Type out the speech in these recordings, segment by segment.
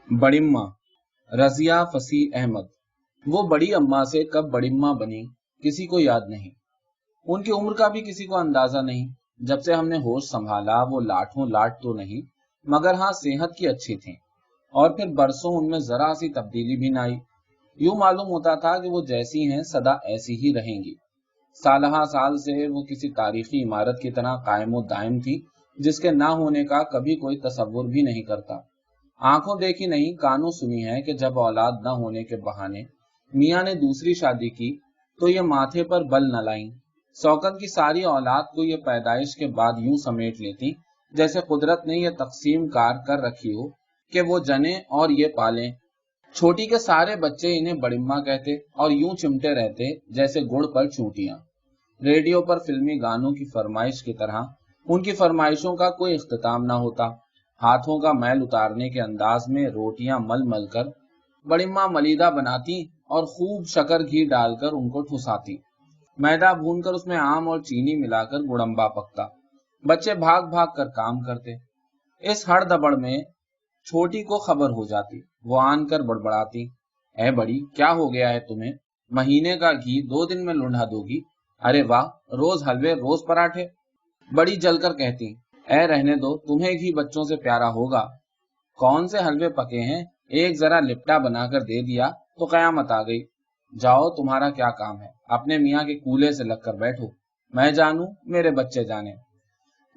बड़िम्मा रजिया फसीह अहमद। वो बड़ी अम्मा से कब बड़िम्मा बनी किसी को याद नहीं। उनकी उम्र का भी किसी को अंदाजा नहीं। जब से हमने होश संभाला वो लाठों लाट तो नहीं, मगर हाँ सेहत की अच्छी थी। और फिर बरसों उनमें जरा सी तब्दीली भी ना आई। यूं मालूम होता था कि वो जैसी हैं सदा ऐसी ही रहेंगी। सालहा साल से वो किसी तारीखी इमारत की तरह कायमो दायम थी, जिसके ना होने का कभी कोई तसव्वुर भी नहीं करता। आंखों देखी नहीं कानों सुनी है कि जब औलाद न होने के बहाने मियाँ ने दूसरी शादी की तो ये माथे पर बल न लाई। शौकत की सारी औलाद को ये पैदाइश के बाद यूं समेट लेती जैसे कुदरत ने ये तकसीम कार कर रखी हो कि वो जने और ये पालें। छोटी के सारे बच्चे इन्हें बड़िम्मा कहते और यूं चिमटे रहते जैसे गुड़ पर चूंटियां। रेडियो पर फिल्मी गानों की फरमाइश की तरह उनकी फरमाइशों का कोई इख्तिताम ना होता। हाथों का मैल उतारने के अंदाज में रोटियां मल मल कर बड़िम्मा मलीदा बनाती और खूब शक्कर घी डालकर उनको ठुसाती। मैदा भूनकर उसमें आम और चीनी मिलाकर गुड़म्बा पकता। बच्चे भाग भाग कर काम करते। इस हड़दबड़ में छोटी को खबर हो जाती। वो आन कर बड़बड़ाती, ए बड़ी क्या हो गया है तुम्हें? महीने का घी 2 दिन में लुढ़ा दोगी? अरे वाह, रोज हलवे रोज पराठे। बड़ी जलकर कहती, ए रहने दो, तुम्हें घी बच्चों से प्यारा होगा। कौन से हलवे पके हैं, एक जरा लिपटा बनाकर दे दिया तो कयामत आ गई। जाओ तुम्हारा क्या काम है, अपने मियाँ के कूले से लगकर बैठो। मैं जानू मेरे बच्चे जाने।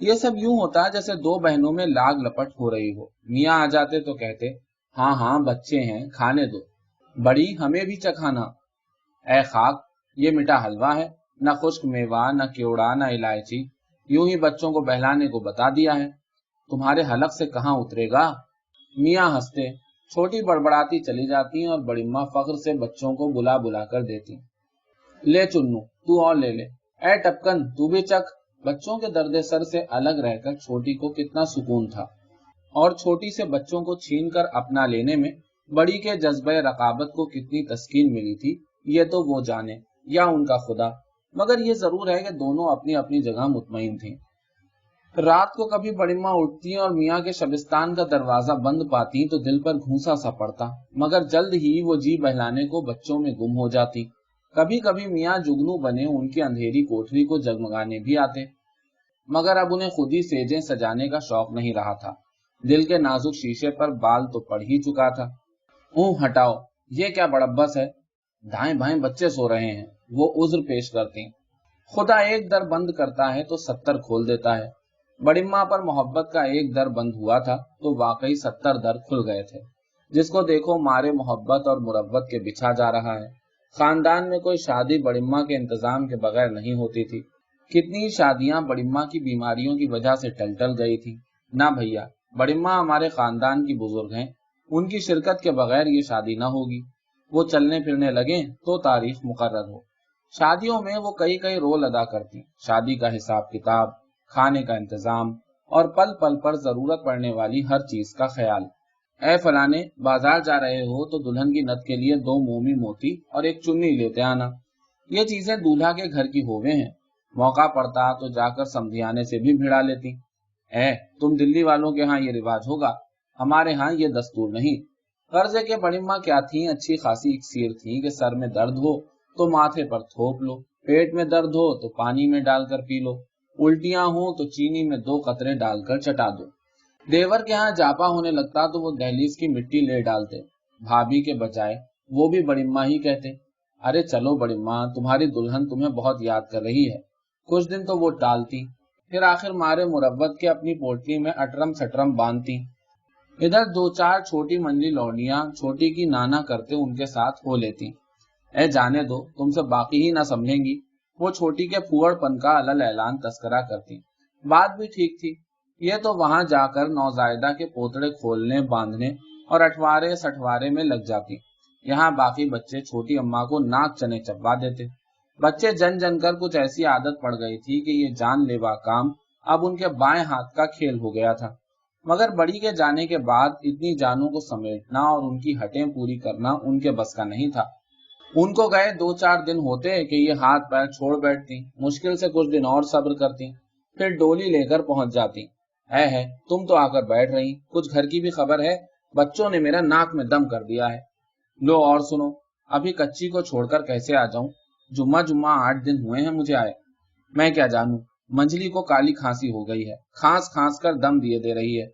ये सब यूं होता जैसे दो बहनों में लाग लपट हो रही हो। मियाँ आ जाते तो कहते, हाँ हाँ बच्चे हैं खाने दो। बड़ी हमें भी चखाना। ए खाक, ये मीठा हलवा है, न खुश्क मेवा न क्योड़ा न इलायची। यूं ही बच्चों को बहलाने को बता दिया है, तुम्हारे हलक से कहाँ उतरेगा। मियाँ हंसते। छोटी बड़बड़ाती चली जाती और बड़िम्मा फख्र से बच्चों को बुला बुला कर देती, ले चुन्नू तू और ले ले, ए टपकन तू भी चख। बच्चों के दर्द सर से अलग रहकर छोटी को कितना सुकून था, और छोटी से बच्चों को छीन कर अपना लेने में बड़ी के जज्बे रकाबत को कितनी तस्कीन मिली थी, ये तो वो जाने या उनका खुदा। मगर ये जरूर है कि दोनों अपनी अपनी जगह मुतमईन थी। रात को कभी बड़िम्मा उठती और मियाँ के शबिस्तान का दरवाजा बंद पाती तो दिल पर घूंसा सा पड़ता, मगर जल्द ही वो जी बहलाने को बच्चों में गुम हो जाती। कभी कभी मियाँ जुगनू बने उनकी अंधेरी कोठरी को जगमगाने भी आते, मगर अब उन्हें खुद ही सेजें सजाने का शौक नहीं रहा था। दिल के नाजुक शीशे पर बाल तो पड़ ही चुका था। हटाओ, ये क्या बड़ब्बस है। दाएं बाएं बच्चे सो रहे हैं, वो उज्र पेश करती। खुदा एक दर बंद करता है तो 70 खोल देता है। बड़िम्मा पर मोहब्बत का एक दर बंद हुआ था तो वाकई 70 दर खुल गए थे। जिसको देखो मारे मोहब्बत और मुरब्बत के बिछा जा रहा है। खानदान में कोई शादी बड़िम्मा के इंतजाम के बगैर नहीं होती थी। कितनी शादियां बड़िम्मा की बीमारियों की वजह से टल गई थी। ना भैया, बड़िम्मा हमारे खानदान की बुजुर्ग हैं, उनकी शिरकत के बगैर ये शादी ना होगी। वो चलने फिरने लगे तो तारीख मुकर्रर हो। शादियों में वो कई कई रोल अदा करती, शादी का हिसाब किताब, खाने का इंतजाम और पल पल पर जरूरत पड़ने वाली हर चीज का ख्याल। ए फलाने, बाजार जा रहे हो तो दुल्हन की नथ के लिए 2 मोमी मोती और एक चुन्नी लेते आना। ये चीजें दूल्हा के घर की होवे हैं। मौका पड़ता तो जाकर समधियाने से भी भिड़ा लेती। ए, तुम दिल्ली वालों के यहाँ ये रिवाज होगा, हमारे यहाँ ये दस्तूर नहीं। कर्जे के बड़िम्मा क्या थी, अच्छी खासी इक्सीर थी कि सर में दर्द हो तो माथे पर थोप लो, पेट में दर्द हो तो पानी में डालकर पी लो, उल्टियां हो तो चीनी में 2 कतरे डालकर चटा दो। देवर के यहाँ जापा होने लगता तो वो दहलीज की मिट्टी ले डालते। भाभी के बजाय वो भी बड़िम्मा ही कहते, अरे चलो बड़िम्मा, तुम्हारी दुल्हन तुम्हें बहुत याद कर रही है। कुछ दिन तो वो टालती, फिर आखिर मारे मुरब्बत के अपनी पोटली में अटरम सटरम बांधती। इधर 2-4 छोटी मंडी लौंडियां छोटी की नाना करते उनके साथ हो लेती। ए जाने दो, तुमसे बाकी ही ना समझेंगी। वो छोटी के फुअड़पन का अलल ऐलान तस्करा करती। बात भी ठीक थी। ये तो वहां जाकर नौजायदा के पोतड़े खोलने बांधने और अठवारे सठवारे में लग जाती। यहाँ बाकी बच्चे छोटी अम्मा को नाक चने चबवा देते। बच्चे जन जन कर कुछ ऐसी आदत पड़ गई थी कि ये जानलेवा काम अब उनके बाएं हाथ का खेल हो गया था। मगर बड़ी के जाने के बाद इतनी जानों को समेटना और उनकी हटें पूरी करना उनके बस का नहीं था। उनको गए 2-4 दिन होते कि ये हाथ पैर छोड़ बैठती, मुश्किल से कुछ दिन और सब्र करती, फिर डोली लेकर पहुंच जाती। है तुम तो आकर बैठ रही, कुछ घर की भी खबर है? बच्चों ने मेरा नाक में दम कर दिया है। लो और सुनो, अभी कच्ची को छोड़कर कैसे आ जाऊं? जुम्मा जुम्मा 8 दिन हुए हैं मुझे आए। मैं क्या जानूं, मंजली को काली खांसी हो गई है, खांस खांस कर दम दिए दे रही है।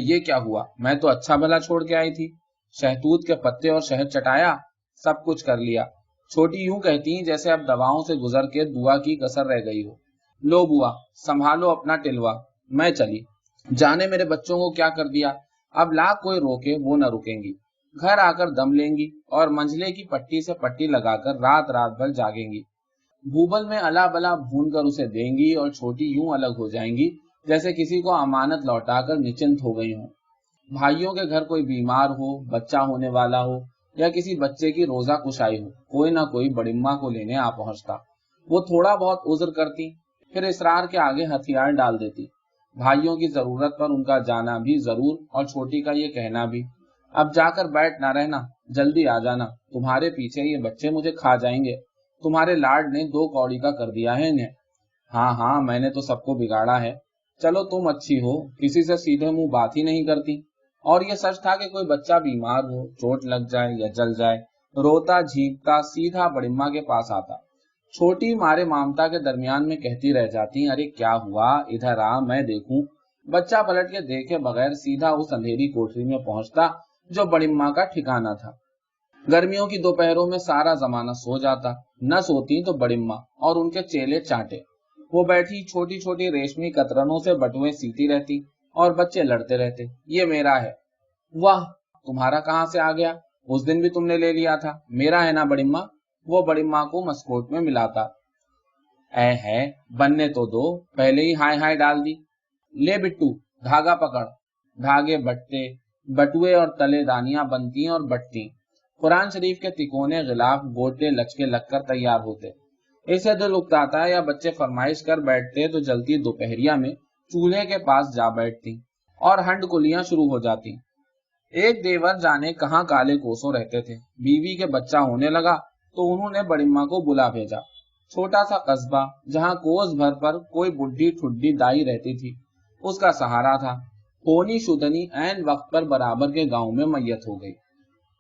ये क्या हुआ? मैं तो अच्छा भला छोड़ के आई थी। शहतूत के पत्ते और शहद चटाया, सब कुछ कर लिया। छोटी यूं कहती जैसे अब दवाओं से गुजर के दुआ की कसर रह गई हो। लो बुआ, संभालो अपना टिलवा, मैं चली। जाने मेरे बच्चों को क्या कर दिया। अब लाख कोई रोके वो न रुकेंगी। घर आकर दम लेंगी और मंझले की पट्टी से पट्टी लगाकर रात रात भर जागेंगी। भूबल में अला बला भून कर उसे देंगी और छोटी यूं अलग हो जाएंगी जैसे किसी को अमानत लौटाकर निश्चिंत हो गई हो। भाइयों के घर कोई बीमार हो, बच्चा होने वाला हो या किसी बच्चे की रोजा कुशाई हो, कोई ना कोई बड़िम्मा को लेने आ पहुंचता। वो थोड़ा बहुत उज्र करती, फिर इसरार के आगे हथियार डाल देती। भाइयों की जरूरत पर उनका जाना भी जरूर और छोटी का ये कहना भी, अब जाकर बैठ ना रहना, जल्दी आ जाना, तुम्हारे पीछे ये बच्चे मुझे खा जाएंगे। तुम्हारे लाड ने 2 कौड़ी का कर दिया है इन्हें। हाँ हाँ, मैंने तो सबको बिगाड़ा है। चलो तुम अच्छी हो, किसी से सीधे मुंह बात ही नहीं करती। और ये सच था कि कोई बच्चा बीमार हो, चोट लग जाए या जल जाए, रोता झींकता सीधा बड़िम्मा के पास आता। छोटी मारे ममता के दरमियान में कहती रह जाती, अरे क्या हुआ, इधर आ, मैं देखूं। बच्चा पलट के देखे बगैर सीधा उस अंधेरी कोठरी में पहुंचता जो बड़िम्मा का ठिकाना था। गर्मियों की दोपहरों में सारा जमाना सो जाता, न सोती तो बड़िम्मा और उनके चेले चांटे। वो बैठी छोटी छोटी रेशमी कतरनों से बटुए सीती रहती और बच्चे लड़ते रहते, ये मेरा है। वाह, तुम्हारा कहाँ से आ गया? उस दिन भी तुमने ले लिया था, मेरा है ना बड़िम्मा? वो बड़िम्मा को मस्कोट में मिलाता। है, बनने तो दो, पहले ही हाय हाय डाल दी। ले बिट्टू, धागा पकड़। धागे बटते, बटुए और तले दानियां बनती और बटती। कुरान शरीफ के तिकोने गिलाफ गोटे लचके लगकर तैयार होते। इसे दिल उकताता या बच्चे फरमाइश कर बैठते तो जलती दोपहरिया में चूल्हे के पास जा बैठती और हंड कुलियां शुरू हो जाती। एक देवर जाने कहाँ काले कोसों रहते थे, बीवी के बच्चा होने लगा तो उन्होंने बड़िम्मा को बुला भेजा। छोटा सा कस्बा जहाँ कोस भर पर कोई बुढ़ी ठुड्डी दाई रहती थी, उसका सहारा था। होनी शुदनी ऐन वक्त पर बराबर के गांव में मैयत हो गई।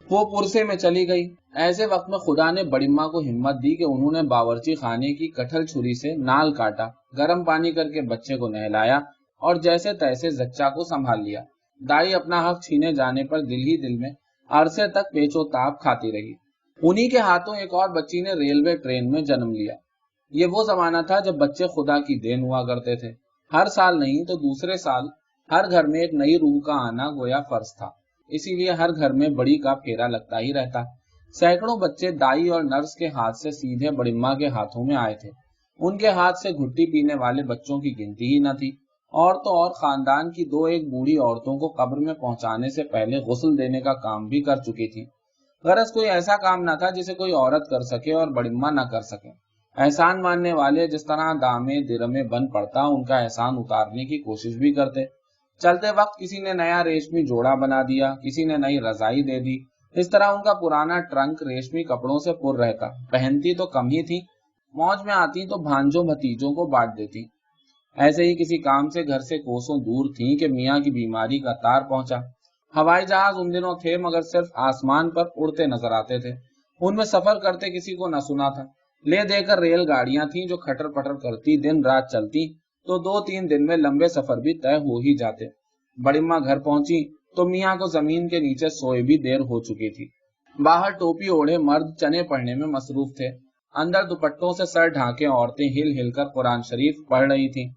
वो पुरसे में चली गई। ऐसे वक्त में खुदा ने बड़िम्मा को हिम्मत दी कि उन्होंने बावर्ची खाने की कटहल छुरी से नाल काटा, गर्म पानी करके बच्चे को नहलाया और जैसे तैसे जच्चा को संभाल लिया। दाई अपना हक छीने जाने पर दिल ही दिल में अरसे तक पेचोताप खाती रही। उन्हीं के हाथों एक और बच्ची ने रेलवे ट्रेन में जन्म लिया। ये वो जमाना था जब बच्चे खुदा की देन हुआ करते थे। हर साल नहीं तो दूसरे साल हर घर में एक नई रूह का आना गोया फर्ज था, इसीलिए हर घर में बड़ी का फेरा लगता ही रहता। सैकड़ों बच्चे दाई और नर्स के हाथ से सीधे बड़िम्मा के हाथों में आए थे। उनके हाथ से घुट्टी पीने वाले बच्चों की गिनती ही न थी। और तो और खानदान की 2-1 बूढ़ी औरतों को कब्र में पहुंचाने से पहले गुस्ल देने का काम भी कर चुकी थी। गरज कोई ऐसा काम न था जिसे कोई औरत कर सके और बड़िम्मा न कर सके। एहसान मानने वाले जिस तरह दामे दिरमे बन पड़ता उनका एहसान उतारने की कोशिश भी करते। चलते वक्त किसी ने नया रेशमी जोड़ा बना दिया, किसी ने नई रजाई दे दी। इस तरह उनका पुराना ट्रंक रेशमी कपड़ों से पुर रहता। पहनती तो कम ही थी, मौज में आती तो भांजों भतीजों को बांट देती। ऐसे ही किसी काम से घर से कोसों दूर थी कि मियाँ की बीमारी का तार पहुंचा। हवाई जहाज उन दिनों थे मगर सिर्फ आसमान पर उड़ते नजर आते थे, उनमें सफर करते किसी को न सुना था। ले देकर रेलगाड़ियां थीं जो खटर पटर करती दिन रात चलती, तो 2-3 दिन में लंबे सफर भी तय हो ही जाते। बड़िम्मा घर पहुंची तो मियाँ को जमीन के नीचे सोए भी देर हो चुकी थी। बाहर टोपी ओढ़े मर्द चने पढ़ने में मसरूफ थे। अंदर दुपट्टों से सर ढांके औरतें हिल हिलकर कुरान शरीफ पढ़ रही थीं।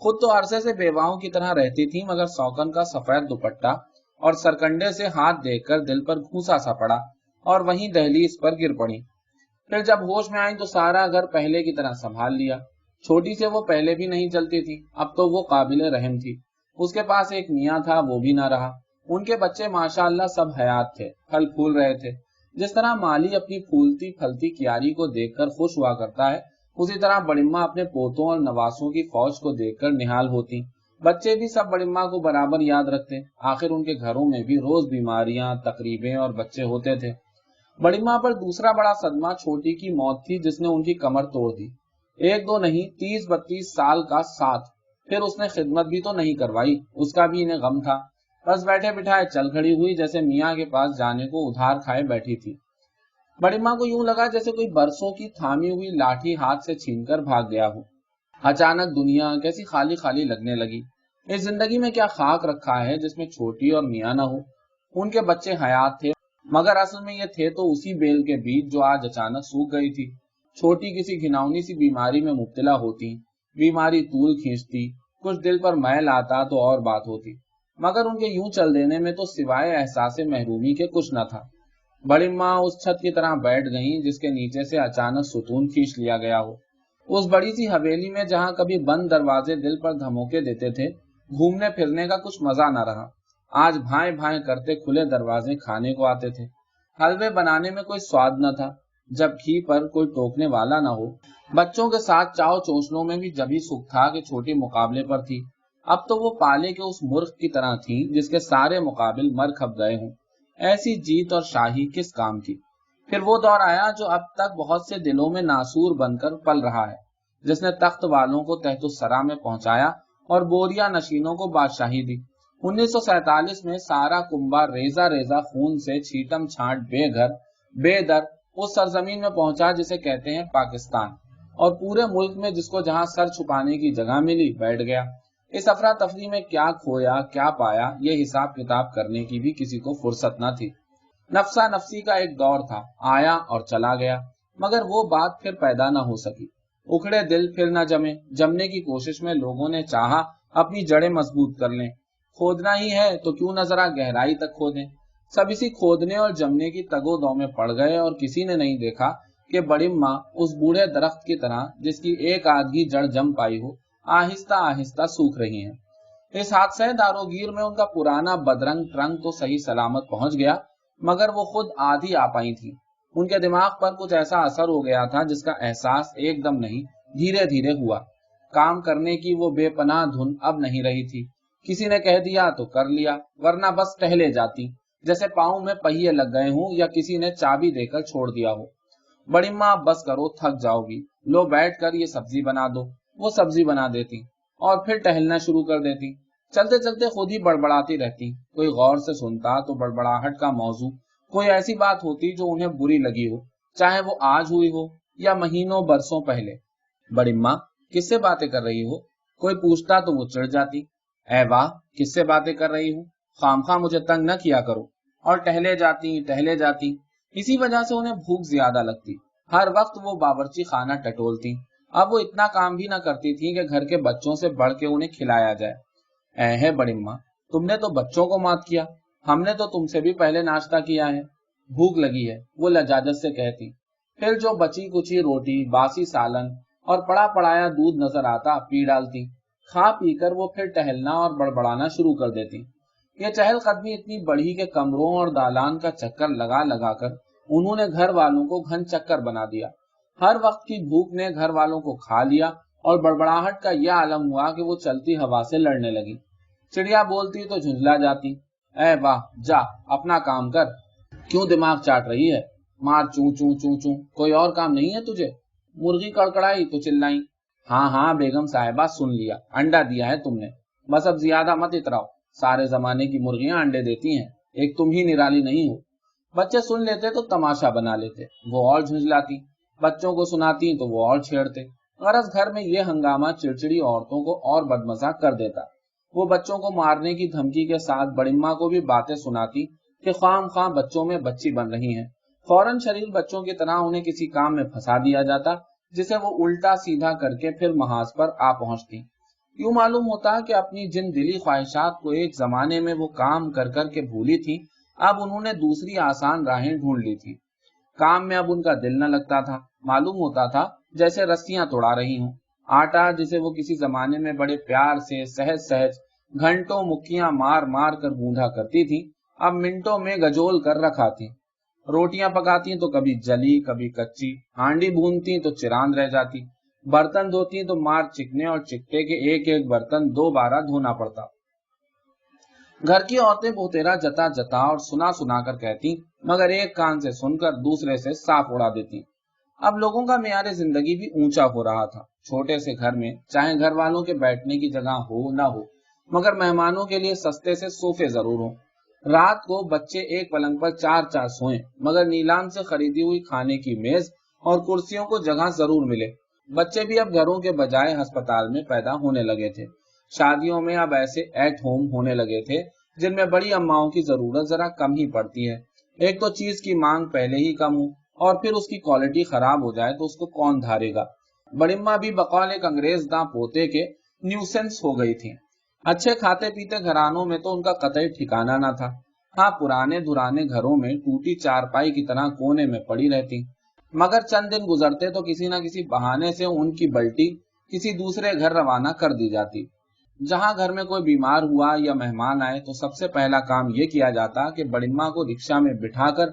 खुद तो अरसे से बेवाओं की तरह रहती थी मगर सौकन का सफेद दुपट्टा और सरकंडे से हाथ देखकर दिल पर घूसा सा पड़ा और वहीं दहलीज पर गिर पड़ी। फिर जब होश में आई तो सारा घर पहले की तरह संभाल लिया। छोटी से वो पहले भी नहीं चलती थी, अब तो वो काबिले रहम थी। उसके पास एक मियाँ था, वो भी ना रहा। उनके बच्चे माशाअल्लाह सब हयात थे, फल फूल रहे थे। जिस तरह माली अपनी फूलती फलती क्यारी को देखकर खुश हुआ करता है, उसी तरह बड़िम्मा अपने पोतों और नवासों की फौज को देखकर निहाल होती। बच्चे भी सब बड़िम्मा को बराबर याद रखते। आखिर उनके घरों में भी रोज बीमारियां, तकरीबें और बच्चे होते थे। बड़िम्मा पर दूसरा बड़ा सदमा छोटी की मौत थी, जिसने उनकी कमर तोड़ दी। 1-2 नहीं, 30-32 साल का साथ। फिर उसने खिदमत भी तो नहीं करवाई, उसका भी इन्हें गम था। बस बैठे बिठाए चल खड़ी हुई, जैसे मियाँ के पास जाने को उधार खाए बैठी थी। बड़ी माँ को यूं लगा जैसे कोई बरसों की थामी हुई लाठी हाथ से छीनकर भाग गया हो। अचानक दुनिया कैसी खाली खाली लगने लगी। इस जिंदगी में क्या खाक रखा है जिसमें छोटी और मियाँ न हो। उनके बच्चे हयात थे, मगर असल में ये थे तो उसी बेल के बीज जो आज अचानक सूख गई थी। छोटी किसी घिनौनी सी बीमारी में मुब्तला होती, बीमारी तूल खींचती, कुछ दिल पर मैल आता तो और बात होती, मगर उनके यूं चल देने में तो सिवाय एहसास महरूमी के कुछ न था। बड़ी माँ उस छत की तरह बैठ गईं जिसके नीचे से अचानक सुतून खींच लिया गया हो। उस बड़ी सी हवेली में जहां कभी बंद दरवाजे दिल पर धमोके देते थे, घूमने फिरने का कुछ मजा न रहा। आज भाए भाए करते खुले दरवाजे खाने को आते थे। हलवे बनाने में कोई स्वाद न था जब घी पर कोई टोकने वाला न हो। बच्चों के साथ चाव चोंचलों में भी जभी सुख था कि छोटी मुकाबले पर थी। अब तो वो पाले के उस मूर्ख की तरह थी जिसके सारे मुकाबिल मर खप गए हों। ऐसी जीत और शाही किस काम की। फिर वो दौर आया जो अब तक बहुत से दिलों में नासूर बनकर पल रहा है, जिसने तख्त वालों को तहतुस्सरा में पहुंचाया और बोरिया नशीनों को बादशाही दी। 1947 में सारा कुंबा रेजा रेजा खून से छीटम छाट बेघर बेदर उस सरजमीन में पहुंचा जिसे कहते हैं पाकिस्तान, और पूरे मुल्क में जिसको जहां सर छुपाने की जगह मिली बैठ गया। इस अफरा तफरी में क्या खोया क्या पाया, ये हिसाब किताब करने की भी किसी को फुर्सत न थी। नफसा नफसी का एक दौर था, आया और चला गया, मगर वो बात फिर पैदा न हो सकी। उखड़े दिल फिर न जमे। जमने की कोशिश में लोगों ने चाहा अपनी जड़ें मजबूत कर लें। खोदना ही है तो क्यों न जरा गहराई तक खोदें। सब इसी खोदने और जमने की तगोदौ में पड़ गए और किसी ने नहीं देखा कि बड़ी माँ उस बूढ़े दरख्त की तरह जिसकी एक आधी जड़ जम पाई हो, आहिस्ता आहिस्ता सूख रही हैं। इस हादसे दारोगीर में उनका पुराना बदरंग ट्रंक तो सही सलामत पहुंच गया, मगर वो खुद आधी आ पाई थी। उनके दिमाग पर कुछ ऐसा असर हो गया था जिसका एहसास एकदम नहीं, धीरे धीरे हुआ। काम करने की वो बेपनाह धुन अब नहीं रही थी। किसी ने कह दिया तो कर लिया, वरना बस टहले जाती, जैसे पाँव में पहिए लग गए हों या किसी ने चाबी देकर छोड़ दिया हो। बड़ी माँ बस करो, थक जाओगी, लो बैठ कर ये सब्जी बना दो। वो सब्जी बना देती और फिर टहलना शुरू कर देती। चलते चलते खुद ही बड़बड़ाती रहती। कोई गौर से सुनता तो बड़बड़ाहट का मौजू कोई ऐसी बात होती जो उन्हें बुरी लगी हो, चाहे वो आज हुई हो या महीनों बरसों पहले। बड़ी माँ किससे बातें कर रही हो, कोई पूछता तो वो चिढ़ जाती। ऐ वाह, किससे बातें कर रही हूँ, खामखा मुझे तंग न किया करो। और टहले जाती टहले जाती। इसी वजह से उन्हें भूख ज्यादा लगती। हर वक्त वो बावर्ची खाना टटोलती। अब वो इतना काम भी न करती थी कि घर के बच्चों से बढ़ के उन्हें खिलाया जाए। है बड़ी माँ, तुमने तो बच्चों को मात किया, हमने तो तुमसे भी पहले नाश्ता किया है। भूख लगी है, वो लजाजत से कहती। फिर जो बची कुची रोटी, बासी सालन और पड़ा पड़ाया दूध नजर आता पी डालती। खा पी कर वो फिर टहलना और बड़बड़ाना शुरू कर देती। ये चहलकदमी इतनी बढ़ी कि कमरों और दालान का चक्कर लगा लगा कर उन्होंने घर वालों को घन चक्कर बना दिया। हर वक्त की भूख ने घर वालों को खा लिया और बड़बड़ाहट का यह आलम हुआ कि वो चलती हवा से लड़ने लगी। चिड़िया बोलती तो झुंझला जाती। ऐ वाह, जा अपना काम कर, क्यों दिमाग चाट रही है, मार चू चू चू चू, कोई और काम नहीं है तुझे। मुर्गी कड़कड़ाई तो चिल्लाई। हाँ हाँ बेगम साहिबा, सुन लिया, अंडा दिया है तुमने, बस अब ज्यादा मत इतराओ, सारे जमाने की मुर्गियां अंडे देती हैं, एक तुम ही निराली नहीं हो। बच्चे सुन लेते तो तमाशा बना लेते, वो और झुंझलाती। बच्चों को सुनाती तो वो और छेड़ते। गरज घर में ये हंगामा चिड़चिड़ी औरतों को और बदमजा कर देता। वो बच्चों को मारने की धमकी के साथ बड़िम्मा को भी बातें सुनाती कि ख्वाम ख्वाह बच्चों में बच्ची बन रही हैं। फौरन शरीर बच्चों की तरह उन्हें किसी काम में फंसा दिया जाता, जिसे वो उल्टा सीधा करके फिर महाज पर आ पहुंचती। यूं मालूम होता कि अपनी जिन दिली ख्वाहिशात को एक जमाने में वो काम कर कर के भूली थी, अब उन्होंने दूसरी आसान राहें ढूंढ ली थी। काम में अब उनका दिल न लगता था। मालूम होता था जैसे रस्सियां तोड़ा रही हूं। आटा जिसे वो किसी जमाने में बड़े प्यार से सहज सहज घंटों मुक्कियां मार मार कर गूंधा करती थी, अब मिनटों में गजोल कर रखा थी। रोटियां पकाती तो कभी जली कभी कच्ची, हांडी भूनती तो चिरांद रह जाती, बर्तन धोती तो मार चिकने और चिकटे के एक एक बर्तन 2 बार धोना पड़ता। घर की औरतें बोतेरा जता जता और सुना सुना कर कहती, मगर एक कान से सुनकर दूसरे से साफ उड़ा देती। अब लोगों का मेयार जिंदगी भी ऊंचा हो रहा था। छोटे से घर में चाहे घर वालों के बैठने की जगह हो न हो, मगर मेहमानों के लिए सस्ते से सोफे जरूर हों। रात को बच्चे एक पलंग पर चार चार सोएं, मगर नीलाम से खरीदी हुई खाने की मेज और कुर्सियों को जगह जरूर मिले। बच्चे भी अब घरों के बजाय अस्पताल में पैदा होने लगे थे। शादियों में अब ऐसे एट होम होने लगे थे जिनमें बड़ी अम्माओं की जरूरत जरा कम ही पड़ती है। एक तो चीज की मांग पहले ही कम हो और फिर उसकी क्वालिटी खराब हो जाए तो उसको कौन धारेगा। बड़िम्मा भी बकौल एक अंग्रेज दां पोते के न्यूसेंस हो गई थी। अच्छे खाते पीते घरानों में तो उनका कतई ठिकाना ना था। हाँ, पुराने दुराने घरों में टूटी चारपाई की तरह कोने में पड़ी रहती, मगर चंद दिन गुजरते तो किसी न किसी बहाने से उनकी बल्टी किसी दूसरे घर रवाना कर दी जाती। जहां घर में कोई बीमार हुआ या मेहमान आए तो सबसे पहला काम ये किया जाता कि बड़िम्मा को रिक्शा में बिठाकर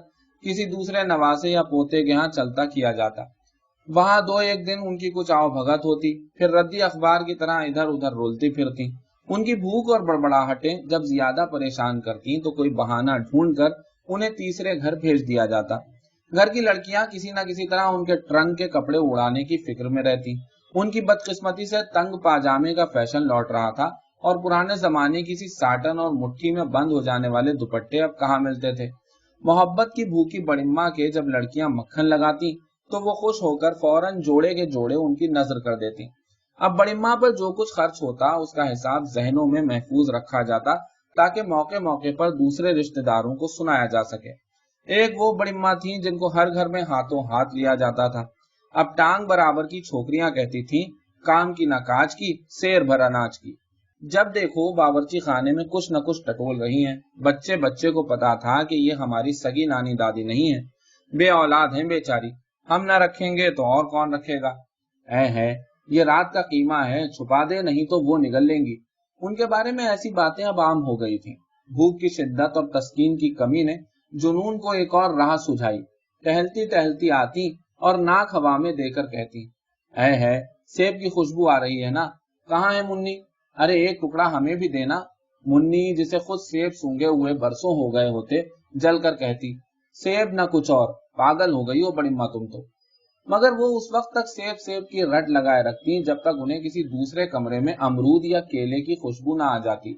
किसी दूसरे नवासे या पोते के यहाँ चलता किया जाता। वहां दो एक दिन उनकी कुछ आवभगत होती, फिर रद्दी अखबार की तरह इधर उधर रोलती फिरती। उनकी भूख और बड़बड़ाहटें जब ज्यादा परेशान करती तो कोई बहाना ढूंढकर उन्हें तीसरे घर भेज दिया जाता। घर की लड़कियां किसी न किसी तरह उनके ट्रंक के कपड़े उड़ाने की फिक्र में रहती। उनकी बदकिस्मती से तंग पाजामे का फैशन लौट रहा था और पुराने जमाने की सी साटन और मुट्ठी में बंद हो जाने वाले दुपट्टे अब कहाँ मिलते थे। मोहब्बत की भूखी बड़िम्मा के जब लड़कियां मक्खन लगाती तो वो खुश होकर फौरन जोड़े के जोड़े उनकी नजर कर देती। अब बड़िम्मा पर जो कुछ खर्च होता उसका हिसाब जहनों में महफूज रखा जाता ताकि मौके मौके पर दूसरे रिश्तेदारों को सुनाया जा सके। एक वो बड़िम्मा थी जिनको हर घर में हाथों हाथ लिया जाता था। अब टांग बराबर की छोकरियां कहती थीं, काम की न काज की, शेर भर अनाज की। जब देखो बावर्ची खाने में कुछ न कुछ टटोल रही हैं। बच्चे बच्चे को पता था कि ये हमारी सगी नानी दादी नहीं है, बे औलाद हैं बेचारी, हम न रखेंगे तो और कौन रखेगा। है ये रात का कीमा है, छुपा दे नहीं तो वो निगल लेंगी। उनके बारे में ऐसी बातें अब आम हो गई थी। भूख की शिद्दत और तस्कीन की कमी ने जुनून को एक और राह सुझाई। टहलती टहलती आती और नाक हवा में देकर कहती, है सेब की खुशबू आ रही है ना, कहाँ है मुन्नी, अरे एक टुकड़ा हमें भी देना। मुन्नी जिसे खुद सेब सूंघे हुए बरसों हो गए होते जल कर कहती, सेब न कुछ और, पागल हो गई हो बड़िम्मा तुम तो। मगर वो उस वक्त तक सेब सेब की रट लगाए रखती जब तक उन्हें किसी दूसरे कमरे में अमरूद या केले की खुशबू ना आ जाती।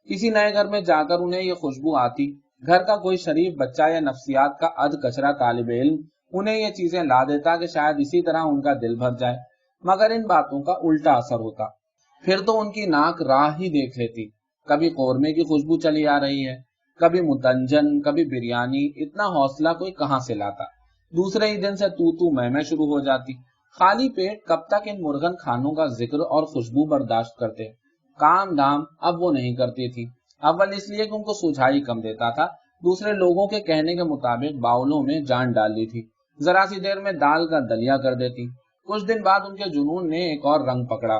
किसी नए घर में जाकर उन्हें ये खुशबू आती। घर का कोई शरीफ बच्चा या नफ्सियात का अध कचरा तालिब इल्म उन्हें ये चीजें ला देता कि शायद इसी तरह उनका दिल भर जाए, मगर इन बातों का उल्टा असर होता। फिर तो उनकी नाक राह ही देख लेती। कभी कौरमे की खुशबू चली आ रही है, कभी मुतंजन, कभी बिरयानी। इतना हौसला कोई कहाँ से लाता। दूसरे ही दिन से तू तू मैं शुरू हो जाती। खाली पेट कब तक इन मुर्गन खानों का जिक्र और खुशबू बर्दाश्त करते। काम धाम अब वो नहीं करती थी। अव्वल इसलिए कि उनको सुझाई कम देता था, दूसरे लोगों के कहने के मुताबिक बाउलों में जान डाल दी थी। जरा सी देर में दाल का दलिया कर देती। कुछ दिन बाद उनके जुनून ने एक और रंग पकड़ा।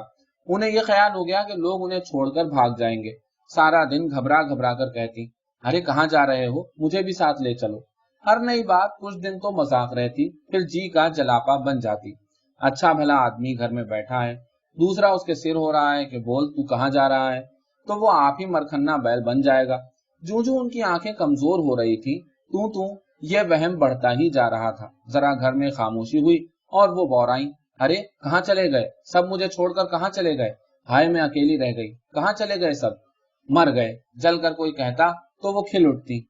उन्हें यह ख्याल हो गया कि लोग उन्हें छोड़कर भाग जाएंगे। सारा दिन घबरा घबरा कर कहती, अरे कहाँ जा रहे हो, मुझे भी साथ ले चलो। हर नई बात कुछ दिन तो मजाक रहती, फिर जी का जलापा बन जाती। अच्छा भला आदमी घर में बैठा है, दूसरा उसके सिर हो रहा है कि बोल तू कहाँ जा रहा है, तो वो आप ही मरखन्ना बैल बन जाएगा। जूं जूं उनकी आंखें कमजोर हो रही थी, तू ये वहम बढ़ता ही जा रहा था। जरा घर में खामोशी हुई और वो बौराई, अरे कहाँ चले गए सब, मुझे छोड़कर कहाँ चले गए, हाय मैं अकेली रह गई, कहाँ चले गए सब, मर गए। जल कर कोई कहता तो वो खिल उठती,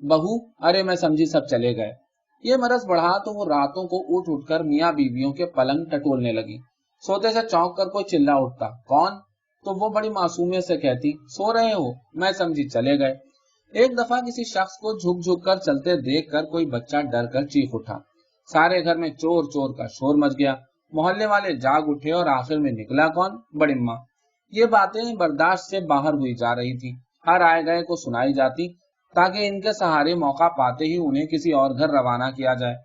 बहू अरे मैं समझी सब चले गए। ये मरज बढ़ा तो वो रातों को उठ उठकर मियाँ बीवियों के पलंग टटोलने लगी। सोते से चौंक कर कोई चिल्ला उठता, कौन, तो वो बड़ी मासूमियत से कहती, सो रहे हो, मैं समझी चले गए। एक दफा किसी शख्स को झुक झुक कर चलते देख कर कोई बच्चा डर कर चीख उठा। सारे घर में चोर चोर का शोर मच गया। मोहल्ले वाले जाग उठे और आखिर में निकला कौन, बड़िम्मा। ये बातें बर्दाश्त से बाहर हुई जा रही थी, हर आए गए को सुनाई जाती ताकि इनके सहारे मौका पाते ही उन्हें किसी और घर रवाना किया जाए।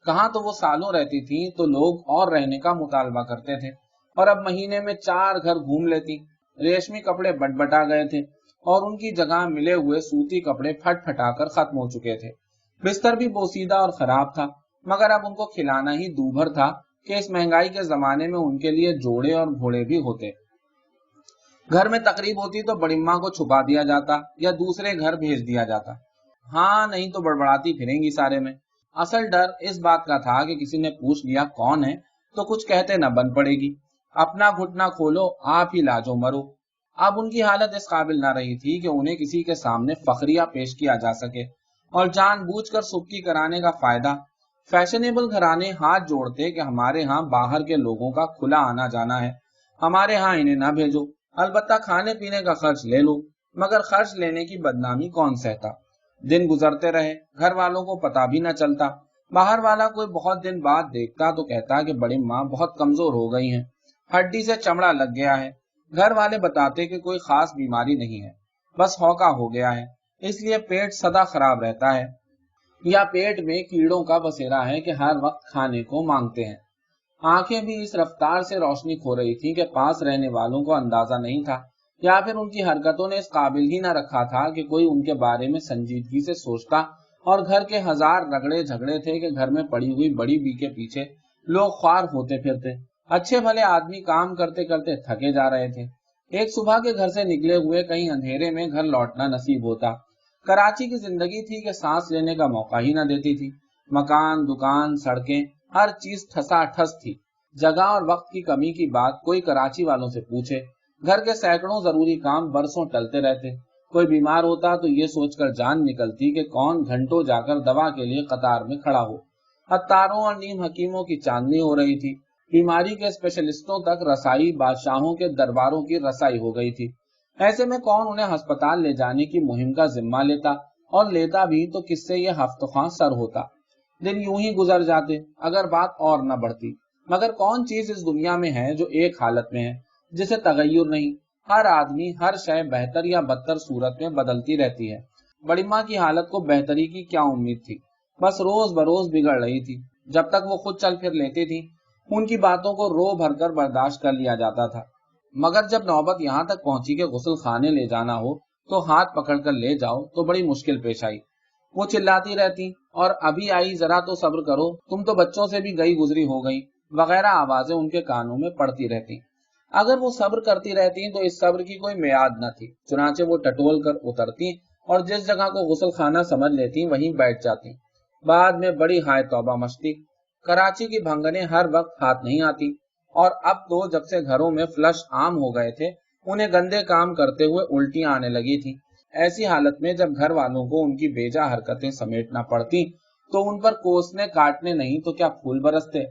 कहाँ तो वो सालों रहती थी तो लोग और रहने का मुतालबा करते थे, और अब महीने में 4 घर घूम लेती। रेशमी कपड़े बटबटा गए थे और उनकी जगह मिले हुए सूती कपड़े फट फटाकर खत्म हो चुके थे। बिस्तर भी बोसीदा और खराब था, मगर अब उनको खिलाना ही दूभर था कि इस महंगाई के जमाने में उनके लिए जोड़े और घोड़े भी होते। घर में तकरीब होती तो बड़िम्मा को छुपा दिया जाता या दूसरे घर भेज दिया जाता। हाँ, नहीं तो बड़बड़ाती फिरेंगी सारे में। असल डर इस बात का था कि किसी ने पूछ लिया कौन है तो कुछ कहते न बन पड़ेगी। अपना घुटना खोलो, आप ही लाजो मरो। अब उनकी हालत इस काबिल न रही थी कि उन्हें किसी के सामने फखरिया पेश किया जा सके, और जानबूझकर सुबकी कराने का फायदा। फैशनेबल घराने हाथ जोड़ते कि हमारे यहाँ बाहर के लोगों का खुला आना जाना है, हमारे यहाँ इन्हें ना भेजो, अलबत्ता खाने पीने का खर्च ले लो। मगर खर्च लेने की बदनामी कौन सहता। दिन गुजरते रहे, घर वालों को पता भी न चलता। बाहर वाला कोई बहुत दिन बाद देखता तो कहता कि बड़ी माँ बहुत कमजोर हो गई हैं, हड्डी से चमड़ा लग गया है। घर वाले बताते कि कोई खास बीमारी नहीं है, बस हौका हो गया है, इसलिए पेट सदा खराब रहता है, या पेट में कीड़ों का बसेरा है कि हर वक्त खाने को मांगते हैं। आंखें भी इस रफ्तार से रोशनी खो रही थी कि पास रहने वालों को अंदाजा नहीं था, या फिर उनकी हरकतों ने इस काबिल ही न रखा था कि कोई उनके बारे में संजीदगी से सोचता। और घर के हजार रगड़े झगड़े थे कि घर में पड़ी हुई बड़ी बी के पीछे लोग ख्वार होते फिरते। अच्छे भले आदमी काम करते करते थके जा रहे थे। एक सुबह के घर से निकले हुए कहीं अंधेरे में घर लौटना नसीब होता। कराची की जिंदगी थी कि सांस लेने का मौका ही न देती थी। मकान, दुकान, सड़कें, हर चीज ठसाठस थी। जगह और वक्त की कमी की बात कोई कराची वालों से पूछे, घर के सैकड़ों जरूरी काम बरसों टलते रहते। कोई बीमार होता तो ये सोचकर जान निकलती कि कौन घंटों जाकर दवा के लिए कतार में खड़ा हो। हत्तारों और नीम हकीमों की चांदनी हो रही थी। बीमारी के स्पेशलिस्टों तक रसाई बादशाहों के दरबारों की रसाई हो गई थी। ऐसे में कौन उन्हें अस्पताल ले जाने की मुहिम का जिम्मा लेता, और लेता भी तो किससे ये हफ्तख्वां सर होता। दिन यूं ही गुजर जाते अगर बात और न बढ़ती। मगर कौन चीज इस दुनिया में है जो एक हालत में है, जिसे तगय्युर नहीं। हर आदमी, हर शय बेहतर या बदतर सूरत में बदलती रहती है। बड़ी माँ की हालत को बेहतरी की क्या उम्मीद थी, बस रोज बरोज बिगड़ रही थी। जब तक वो खुद चल फिर लेती थी, उनकी बातों को रो भरकर बर्दाश्त कर लिया जाता था। मगर जब नौबत यहाँ तक पहुंची कि गुस्ल खाने ले जाना हो तो हाथ पकड़कर ले जाओ, तो बड़ी मुश्किल पेश आई। वो चिल्लाती रहती, और अभी आई, जरा तो सब्र करो, तुम तो बच्चों से भी गई गुजरी हो गई, वगैरह आवाजें उनके कानों में पड़ती रहती। अगर वो सब्र करती रहती तो इस सब्र की कोई मियाद न थी। चुनाचे वो टटोल कर उतरती और जिस जगह को गुस्ल खाना समझ लेती वहीं बैठ जाती। बाद में बड़ी हाय तौबा मचती। कराची की भंगने हर वक्त हाथ नहीं आती, और अब तो जब से घरों में फ्लश आम हो गए थे, उन्हें गंदे काम करते हुए उल्टियां आने लगी थी। ऐसी हालत में जब घर वालों को उनकी बेजा हरकतें समेटना पड़ती तो उन पर कोसने काटने नहीं तो क्या फूल बरसते।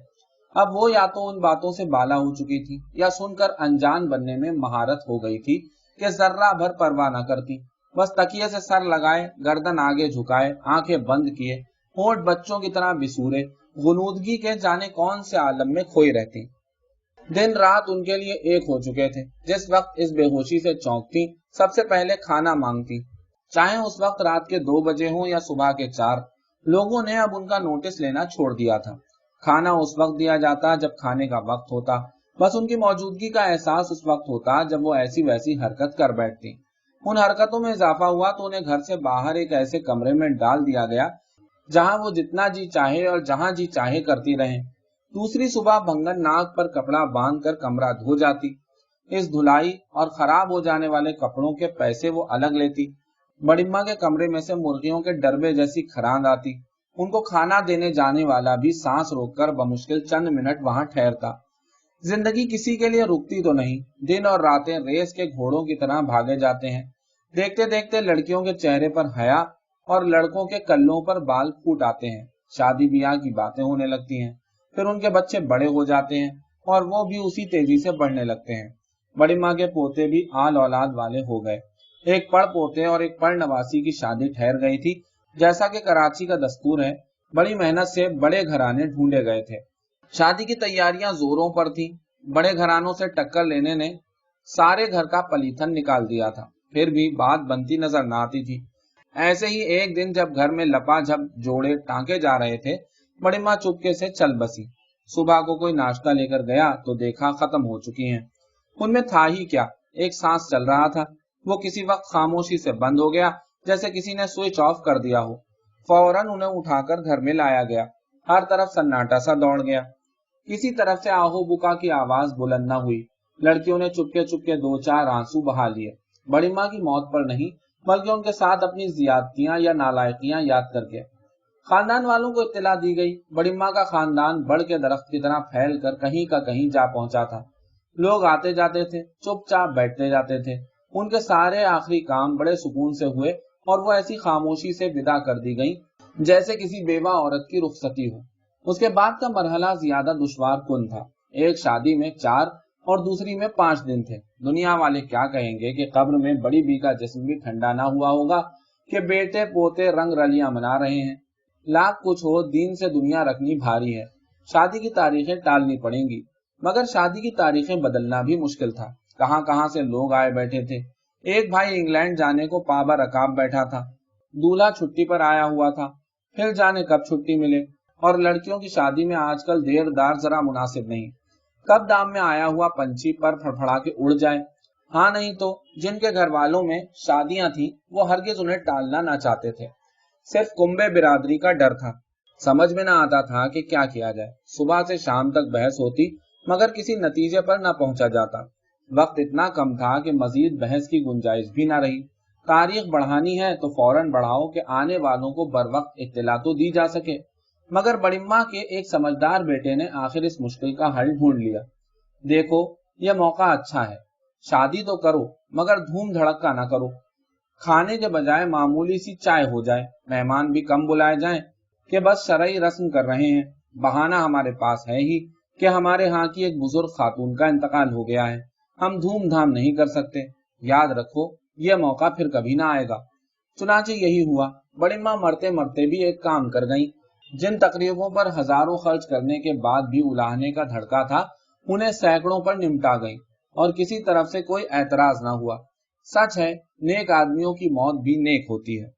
अब वो या तो उन बातों से बाला हो चुकी थी, या सुनकर अनजान बनने में महारत हो गई थी कि जर्रा भर परवाह न करती। बस तकिए से सर लगाए, गर्दन आगे झुकाए, आंखें बंद किए, होंठ बच्चों की तरह बिसूरे, गुनूदगी के जाने कौन से आलम में खोई रहती। दिन रात उनके लिए एक हो चुके थे। जिस वक्त इस बेहोशी से चौंकती, सबसे पहले खाना मांगती, चाहे उस वक्त रात के 2 बजे हो या सुबह के 4। लोगों ने अब उनका नोटिस लेना छोड़ दिया था। खाना उस वक्त दिया जाता जब खाने का वक्त होता। बस उनकी मौजूदगी का एहसास उस वक्त होता जब वो ऐसी वैसी हरकत कर बैठती। उन हरकतों में इजाफा हुआ तो उन्हें घर से बाहर एक ऐसे कमरे में डाल दिया गया जहां वो जितना जी चाहे और जहां जी चाहे करती रहें। दूसरी सुबह भंगन नाक पर कपड़ा बांध कर कमरा धो जाती। इस धुलाई और खराब हो जाने वाले कपड़ों के पैसे वो अलग लेती। बड़िम्मा के कमरे में से मुर्गियों के डरबे जैसी खरांद आती। उनको खाना देने जाने वाला भी सांस रोककर बमुश्किल चंद मिनट वहां ठहरता। जिंदगी किसी के लिए रुकती तो नहीं। दिन और रातें रेस के घोड़ों की तरह भागे जाते हैं। देखते देखते लड़कियों के चेहरे पर हया और लड़कों के कल्लों पर बाल फूट आते हैं। शादी ब्याह की बातें होने लगती हैं। फिर उनके बच्चे बड़े हो जाते हैं और वो भी उसी तेजी से बढ़ने लगते हैं। बड़ी माँ के पोते भी आल औलाद वाले हो गए। एक पढ़ पोते और एक पढ़ नवासी की शादी ठहर गई थी। जैसा कि कराची का दस्तूर है, बड़ी मेहनत से बड़े घराने ढूंढे गए थे। शादी की तैयारियां जोरों पर थी। बड़े घरानों से टक्कर लेने ने सारे घर का पलीथन निकाल दिया था। फिर भी बात बनती नजर न आती थी। ऐसे ही एक दिन जब घर में लपाझप जोड़े टांके जा रहे थे, बड़ी माँ चुपके से चल बसी। सुबह को कोई नाश्ता लेकर गया तो देखा खत्म हो चुकी हैं। उनमें था ही क्या, एक सांस चल रहा था। वो किसी वक्त खामोशी से बंद हो गया, जैसे किसी ने स्विच ऑफ कर दिया हो। फौरन उन्हें उठाकर घर में लाया गया। हर तरफ सन्नाटा सा दौड़ गया। किसी तरफ से आहो बुका की आवाज बुलंद न हुई। लड़कियों ने चुपके चुपके 2-4 आंसू बहा लिए, बड़ी माँ की मौत पर नहीं, बल्कि उनके साथ अपनी जियादतियां या नालायकियां याद करके। खानदान वालों को इत्तला दी गई। बड़ी माँ का खानदान बढ़ के दरख्त की तरह फैल कर कहीं का कहीं जा पहुंचा था। लोग आते जाते थे, चुपचाप बैठते जाते थे। ان के सारे आखिरी काम बड़े सुकून से हुए और वो ऐसी खामोशी से विदा कर दी गई जैसे किसी बेवा औरत की रुखसती हो। उसके बाद का मरहला ज्यादा दुश्वार कुन था। एक शादी में 4 और दूसरी में 5 दिन थे। दुनिया वाले क्या कहेंगे कि कब्र में बड़ी बी का जिस्म भी ठंडा ना हुआ होगा कि बेटे पोते रंग रलियां मना रहे हैं। लाख कुछ हो, दीन से दुनिया रखनी भारी है। शादी की तारीखें टालनी पड़ेंगी, मगर शादी की तारीखें बदलना भी मुश्किल था। कहां कहां से लोग आए बैठे थे। एक भाई इंग्लैंड जाने को पाबा रकाब बैठा था। दूल्हा छुट्टी पर आया हुआ था, फिर जाने कब छुट्टी मिले। और लड़कियों की शादी में आजकल देर दार जरा मुनासिब नहीं। कब दाम में आया हुआ पंछी पर फड़फड़ा के उड़ जाए। हाँ नहीं तो जिनके घर वालों में शादियां थी वो हरगिज उन्हें टालना ना चाहते थे। सिर्फ कुंबे बिरादरी का डर था। समझ में ना आता था कि क्या किया जाए। सुबह से शाम तक बहस होती, मगर किसी नतीजे पर ना पहुंचा जाता। वक्त इतना कम था कि मजीद बहस की गुंजाइश भी ना रही। तारीख बढ़ानी है तो फौरन बढ़ाओ कि आने वालों को बर वक्त इत्तला तो दी जा सके। मगर बड़िम्मा के एक समझदार बेटे ने आखिर इस मुश्किल का हल ढूंढ लिया। देखो, यह मौका अच्छा है। शादी तो करो, मगर धूम धड़का ना करो। खाने के बजाय मामूली सी चाय हो जाए, मेहमान भी कम बुलाए जाएं कि बस शरई रस्म कर रहे हैं। बहाना हमारे पास है ही कि हमारे यहाँ की एक बुजुर्ग खातून का इंतकाल हो गया है। हम धूमधाम नहीं कर सकते। याद रखो, यह मौका फिर कभी ना आएगा। चुनाचे यही हुआ। बड़िम्मा मरते मरते भी एक काम कर गई। जिन तकरीबों पर हजारों खर्च करने के बाद भी उलाहने का धड़का था, उन्हें सैकड़ों पर निमटा गई और किसी तरफ से कोई ऐतराज ना हुआ। सच है, नेक आदमियों की मौत भी नेक होती है।